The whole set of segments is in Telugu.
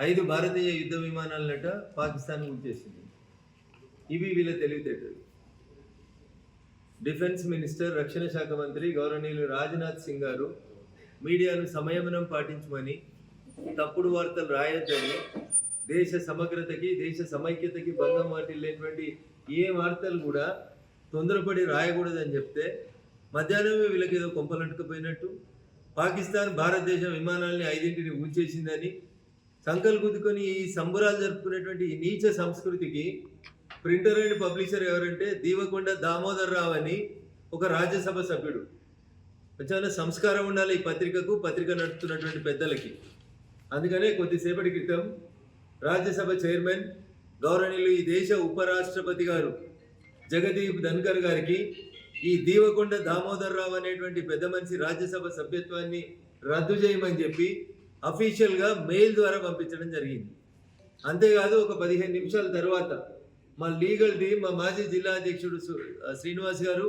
5 భారతీయ యుద్ధ విమానాలనట పాకిస్తాన్ గుర్తించింది. ఇవి వీళ్ళ తెలివితేటలు. డిఫెన్స్ మినిస్టర్, రక్షణ శాఖ మంత్రి గౌరవనీయులు రాజ్నాథ్ సింగ్ గారు మీడియాను సంయమనం పాటించమని, తప్పుడు వార్తలు రాయొద్దని, దేశ సమగ్రతకి దేశ సమైక్యతకి భంగం వాటిల్లేటువంటి ఏ వార్తలు కూడా తొందరపడి రాయకూడదని చెప్తే మధ్యాహ్నమే వీళ్ళకి ఏదో కొంపలంటుకుపోయినట్టు పాకిస్తాన్ భారతదేశం విమానాలని 5ంటిని ఊల్చేసిందని సంకల్ గుద్దుకొని ఈ సంబరాలు జరుపుకునేటువంటి ఈ నీచ సంస్కృతికి ప్రింటర్ అండ్ పబ్లిషర్ ఎవరంటే దీవకొండ దామోదర్ రావు అని ఒక రాజ్యసభ సభ్యుడు. చాలా సంస్కారం ఉండాలి ఈ పత్రికకు, పత్రిక నడుపుతున్నటువంటి పెద్దలకి. అందుకనే కొద్దిసేపటి క్రితం రాజ్యసభ చైర్మన్ గౌరవనీయులు ఈ దేశ ఉపరాష్ట్రపతి గారు జగదీప్ ధన్కర్ గారికి ఈ దీవకొండ దామోదర్ రావు అనేటువంటి పెద్ద మనిషి రాజ్యసభ సభ్యత్వాన్ని రద్దు చేయమని చెప్పి అఫీషియల్గా మెయిల్ ద్వారా పంపించడం జరిగింది. అంతేకాదు ఒక 15 నిమిషాల తర్వాత మా లీగల్ది మా మాజీ జిల్లా అధ్యక్షుడు శ్రీనివాస్ గారు,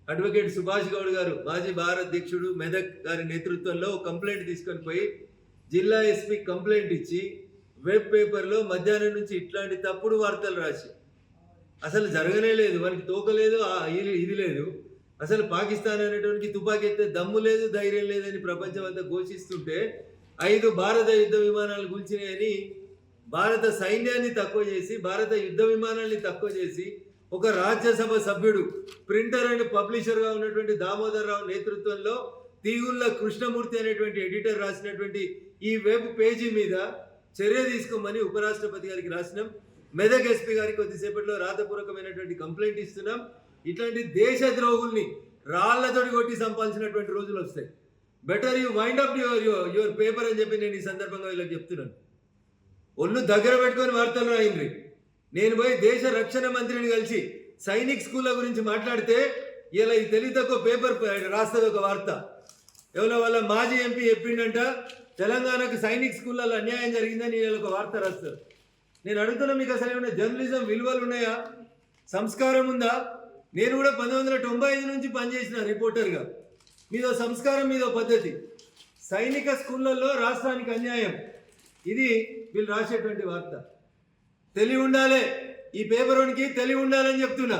అడ్వకేట్ సుభాష్ గౌడ్ గారు మాజీ భారత అధ్యక్షుడు మెదక్ గారి నేతృత్వంలో కంప్లైంట్ తీసుకొని పోయి జిల్లా ఎస్పీ కంప్లైంట్ ఇచ్చి వెబ్ పేపర్లో మధ్యాహ్నం నుంచి ఇట్లాంటి తప్పుడు వార్తలు రాసి అసలు జరగనే లేదు, వానికి తోకలేదు, ఇది లేదు, అసలు పాకిస్తాన్ అనేటువంటి తుపాకీ ఎత్తే దమ్ము లేదు, ధైర్యం లేదని ప్రపంచం అంతా ఘోషిస్తుంటే 5 భారత యుద్ధ విమానాలు కూల్చినాయని భారత సైన్యాన్ని తక్కువ చేసి, భారత యుద్ధ విమానాల్ని తక్కువ చేసి ఒక రాజ్యసభ సభ్యుడు ప్రింటర్ అండ్ పబ్లిషర్గా ఉన్నటువంటి దామోదర్ రావు నేతృత్వంలో తీగుళ్ళ కృష్ణమూర్తి అనేటువంటి ఎడిటర్ రాసినటువంటి ఈ వెబ్ పేజీ మీద చర్య తీసుకోమని ఉపరాష్ట్రపతి గారికి రాసినాం. మెదక్ ఎస్పీ గారికి కొద్దిసేపట్లో రాతపూర్వకమైనటువంటి కంప్లైంట్ ఇస్తున్నాం. ఇట్లాంటి దేశ ద్రోహుల్ని రాళ్లతోటి కొట్టి సంపాదించినటువంటి రోజులు వస్తాయి. Better you wind up your paper అని చెప్పి నేను ఈ సందర్భంగా వీళ్ళకి చెప్తున్నాను. ఒళ్ళు దగ్గర పెట్టుకొని వార్తలు రాయిండ్రి. నేను పోయి దేశ రక్షణ మంత్రిని కలిసి సైనిక్ స్కూళ్ళ గురించి మాట్లాడితే ఇలా ఈ తెలివి తక్కువ పేపర్ రాస్తుంది ఒక వార్త. ఎవరో వాళ్ళ మాజీ ఎంపీ చెప్పిండంట తెలంగాణకు సైనిక్ స్కూళ్ళలో అన్యాయం జరిగిందని వీళ్ళు ఒక వార్త రాస్తారు. నేను అడుగుతున్నా, మీకు అసలు ఏమైనా జర్నలిజం విలువలు ఉన్నాయా? సంస్కారం ఉందా? నేను కూడా 1995 నుంచి పనిచేసిన రిపోర్టర్గా. మీదో సంస్కారం, మీదో పద్ధతి. సైనిక స్కూళ్ళల్లో రాష్ట్రానికి అన్యాయం, ఇది వీళ్ళు రాసేటువంటి వార్త. తెలివి ఉండాలి, ఈ పేపర్కి తెలివి ఉండాలని చెప్తున్నా.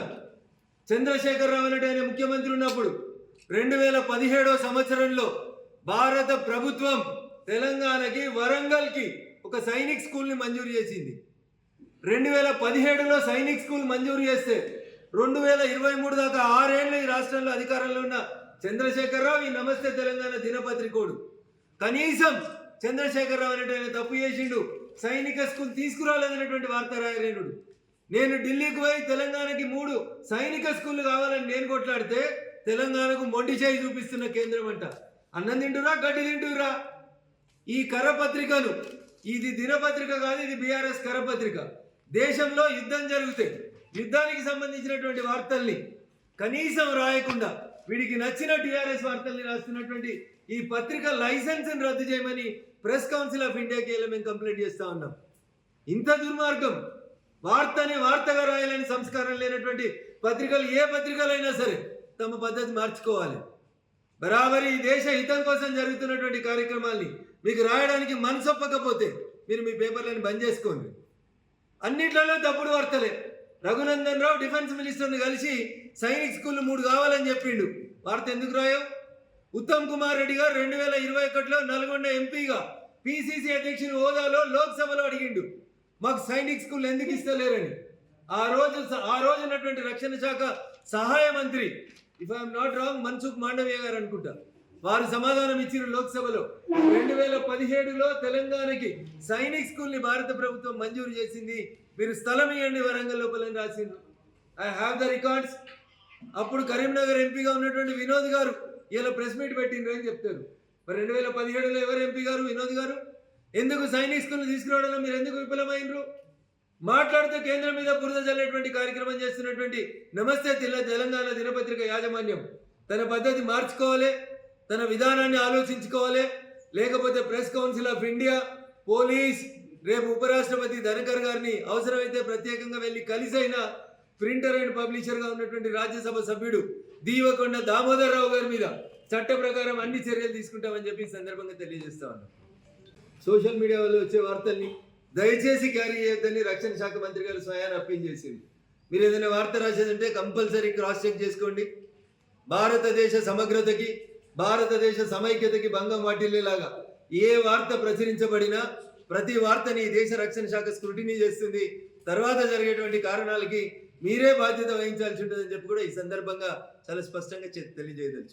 చంద్రశేఖరరావు అనేటి ఆయన ముఖ్యమంత్రి ఉన్నప్పుడు 2017 సంవత్సరంలో భారత ప్రభుత్వం తెలంగాణకి వరంగల్కి ఒక సైనిక్ స్కూల్ని మంజూరు చేసింది. 2017లో సైనిక్ స్కూల్ మంజూరు చేస్తే 2023 దాకా 6 ఏళ్ళు ఈ రాష్ట్రంలో అధికారంలో ఉన్న చంద్రశేఖరరావు ఈ నమస్తే తెలంగాణ దినపత్రికోడు కనీసం చంద్రశేఖరరావు అనేటి ఆయన తప్పు చేసిండు, సైనిక స్కూల్ తీసుకురాలేదనేటువంటి వార్త రాయలేనుడు. నేను ఢిల్లీకి పోయి తెలంగాణకి 3 సైనిక స్కూళ్ళు కావాలని నేను కొట్లాడితే తెలంగాణకు మొండి చేయి చూపిస్తున్న కేంద్రం అంట. అన్నం తింటురా, గడ్డి తింటురా. ఈ కరపత్రికను, ఇది దినపత్రిక కాదు, ఇది బీఆర్ఎస్ కరపత్రిక. దేశంలో యుద్ధం జరిగితే యుద్ధానికి సంబంధించినటువంటి వార్తల్ని కనీసం రాయకుండా వీడికి నచ్చిన టీఆర్ఎస్ వార్తల్ని రాస్తున్నటువంటి ఈ పత్రిక లైసెన్స్ని రద్దు చేయమని ప్రెస్ కౌన్సిల్ ఆఫ్ ఇండియాకి మేము కంప్లైంట్ చేస్తా ఉన్నాం. ఇంత దుర్మార్గం, వార్తని వార్తగా రాయాలని సంస్కారం లేనటువంటి పత్రికలు ఏ పత్రికలైనా సరే తమ పద్ధతి మార్చుకోవాలి. బరాబరి ఈ దేశ హితం కోసం జరుగుతున్నటువంటి కార్యక్రమాల్ని మీకు రాయడానికి మనసొప్పకపోతే మీరు మీ పేపర్లను బంద్ చేసుకోండి. అన్నిట్లలో తప్పుడు వార్తలే. రఘునందన్ రావు డిఫెన్స్ మినిస్టర్ని కలిసి సైనిక్ స్కూళ్ళు 3 కావాలని చెప్పిండు. వార్త ఎందుకు రాయవు? ఉత్తమ్ కుమార్ రెడ్డి గారు 2021లో నల్గొండ ఎంపీగా పిసిసి అధ్యక్షుని హోదాలో లోక్సభలో అడిగిండు, మాకు సైనిక్ స్కూల్ ఎందుకు ఇస్తలేరని. ఆ రోజు ఉన్నటువంటి రక్షణ శాఖ సహాయ మంత్రి, if I'm not wrong, Mansukh Mandaviya గారు అనుకుంటా, వారు సమాధానం ఇచ్చిన లోక్సభలో 2017లో తెలంగాణకి సైనిక్ స్కూల్ని భారత ప్రభుత్వం మంజూరు చేసింది, మీరు స్థలం ఇవ్వండి వరంగల్ లోపలని రాసిండ్రు. I have the records. అప్పుడు కరీంనగర్ ఎంపీగా ఉన్నటువంటి వినోద్ గారు ఇలా ప్రెస్ మీట్ పెట్టిండ్రు అని చెప్తారు. మరి 2017లో ఎవరు ఎంపీ గారు? వినోద్ గారు. ఎందుకు సైనిక్ స్కూల్ని తీసుకురావడంలో మీరు ఎందుకు విఫలమైనరు? మాట్లాడితే కేంద్రం మీద బురద జల్లేటువంటి కార్యక్రమం చేస్తున్నటువంటి నమస్తే తెలంగాణ దినపత్రిక యాజమాన్యం తన పద్ధతి మార్చుకోవాలి, తన విధానాన్ని ఆలోచించుకోవాలి. లేకపోతే press council of India, police, రేపు ఉపరాష్ట్రపతి ధనకర్ గారిని అవసరమైతే ప్రత్యేకంగా వెళ్ళి కలిసైనా ప్రింటర్ అండ్ పబ్లిషర్గా ఉన్నటువంటి రాజ్యసభ సభ్యుడు దీవకొండ దామోదర్ రావు గారి మీద చట్ట ప్రకారం అన్ని చర్యలు తీసుకుంటామని చెప్పి ఈ సందర్భంగా తెలియజేస్తా ఉన్నాం. సోషల్ మీడియా వల్ల వచ్చే వార్తల్ని దయచేసి క్యారీ చేయొద్దని రక్షణ శాఖ మంత్రి గారు స్వయాన్ని అప్పీల్ చేసింది. మీరు ఏదైనా వార్త రాసేదంటే కంపల్సరీ క్రాస్ చెక్ చేసుకోండి. భారతదేశ సమగ్రతకి, భారతదేశ సమైక్యతకి భంగం వాటిల్లేలాగా ఏ వార్త ప్రచురించబడినా ప్రతి వార్తని దేశ రక్షణ శాఖ స్క్రూటినీ చేస్తుంది. తర్వాత జరిగేటువంటి కారణాలకి మీరే బాధ్యత వహించాల్సి ఉంటుందని చెప్పి కూడా ఈ సందర్భంగా చాలా స్పష్టంగా తెలియజేయదలుచు.